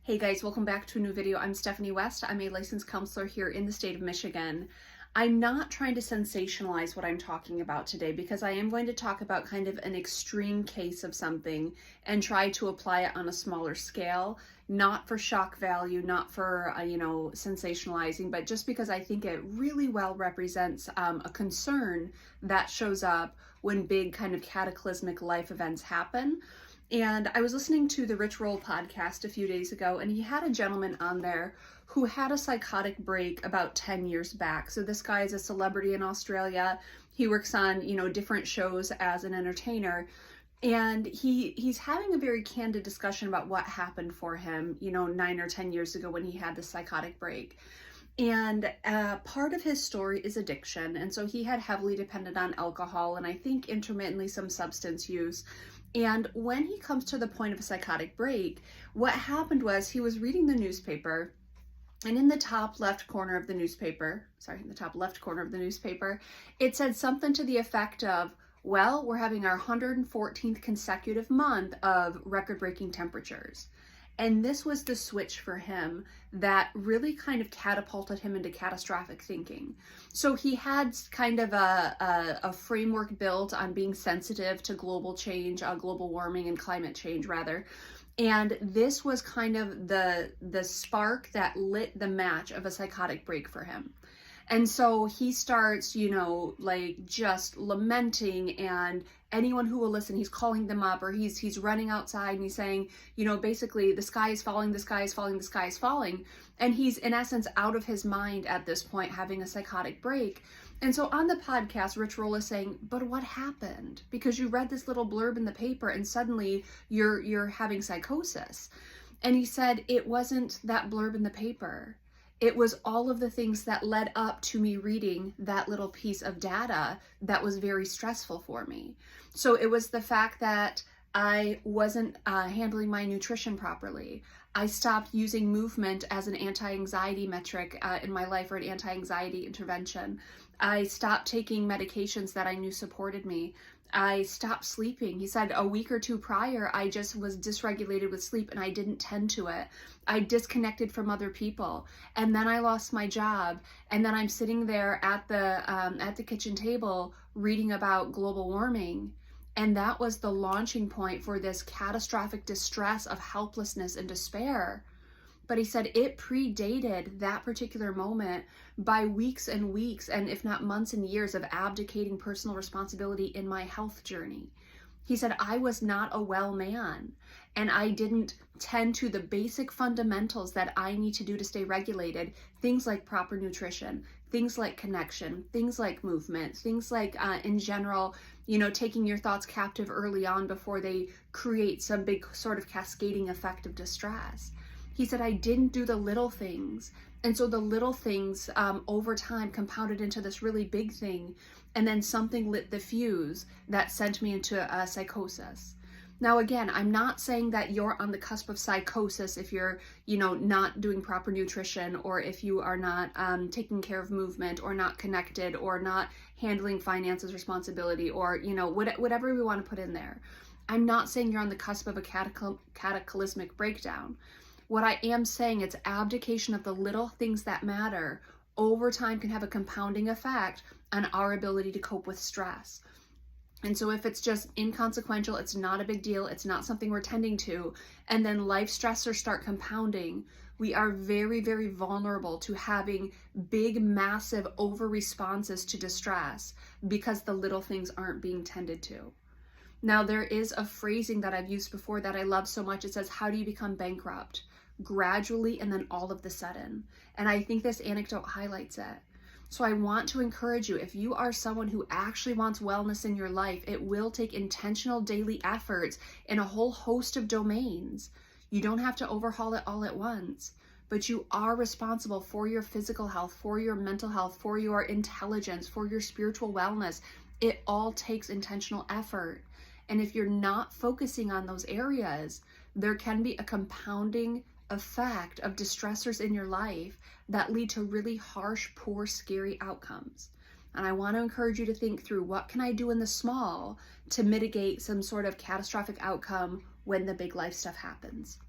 Hey guys, welcome back to a new video. I'm Stephanie West. I'm a licensed counselor here in the state of Michigan. I'm not trying to sensationalize what I'm talking about today because I am going to talk about kind of an extreme case of something and try to apply it on a smaller scale, not for shock value, not for, sensationalizing, but just because I think it really well represents a concern that shows up when big kind of cataclysmic life events happen. And I was listening to the Rich Roll podcast a few days ago, and he had a gentleman on there who had a psychotic break about 10 years back. So this guy is a celebrity in Australia. He works on, different shows as an entertainer. And he's having a very candid discussion about what happened for him, 9 or 10 years ago when he had this psychotic break. And part of his story is addiction. And so he had heavily depended on alcohol and I think intermittently some substance use. And when he comes to the point of a psychotic break, what happened was he was reading the newspaper, and in the top left corner of the newspaper, it said something to the effect of, well, we're having our 114th consecutive month of record-breaking temperatures. And this was the switch for him that really kind of catapulted him into catastrophic thinking. So he had kind of a framework built on being sensitive to global change, global warming and climate change rather. And this was kind of the spark that lit the match of a psychotic break for him. And so he starts, just lamenting, and anyone who will listen, he's calling them up, or he's running outside and he's saying, basically the sky is falling, the sky is falling, the sky is falling. And he's in essence out of his mind at this point, having a psychotic break. And so on the podcast, Rich Roll is saying, but what happened? Because you read this little blurb in the paper and suddenly you're having psychosis. And he said, it wasn't that blurb in the paper. It was all of the things that led up to me reading that little piece of data that was very stressful for me. So it was the fact that I wasn't handling my nutrition properly. I stopped using movement as an anti-anxiety metric in my life, or an anti-anxiety intervention. I stopped taking medications that I knew supported me. I stopped sleeping. He said a week or two prior, I just was dysregulated with sleep and I didn't tend to it. I disconnected from other people, and then I lost my job. And then I'm sitting there at the kitchen table reading about global warming. And that was the launching point for this catastrophic distress of helplessness and despair. But he said it predated that particular moment by weeks and weeks, and if not months and years, of abdicating personal responsibility in my health journey. He said I was not a well man, and I didn't tend to the basic fundamentals that I need to do to stay regulated, things like proper nutrition, things like connection, things like movement, things like in general, taking your thoughts captive early on before they create some big sort of cascading effect of distress. He said I didn't do the little things. And so the little things over time compounded into this really big thing. And then something lit the fuse that sent me into a psychosis. Now, again, I'm not saying that you're on the cusp of psychosis if you're, not doing proper nutrition, or if you are not taking care of movement, or not connected, or not handling finances responsibility, or, whatever we want to put in there. I'm not saying you're on the cusp of a cataclysmic breakdown. What I am saying, it's abdication of the little things that matter over time can have a compounding effect on our ability to cope with stress. And so if it's just inconsequential, it's not a big deal, it's not something we're tending to, and then life stressors start compounding, we are very, very vulnerable to having big, massive over responses to distress because the little things aren't being tended to. Now, there is a phrasing that I've used before that I love so much. It says, how do you become bankrupt? Gradually, and then all of the sudden. And I think this anecdote highlights it. So I want to encourage you, if you are someone who actually wants wellness in your life, it will take intentional daily efforts in a whole host of domains. You don't have to overhaul it all at once, but you are responsible for your physical health, for your mental health, for your intelligence, for your spiritual wellness. It all takes intentional effort. And if you're not focusing on those areas, there can be a compounding effect of distressors in your life that lead to really harsh, poor, scary outcomes. And I want to encourage you to think through, what can I do in the small to mitigate some sort of catastrophic outcome when the big life stuff happens?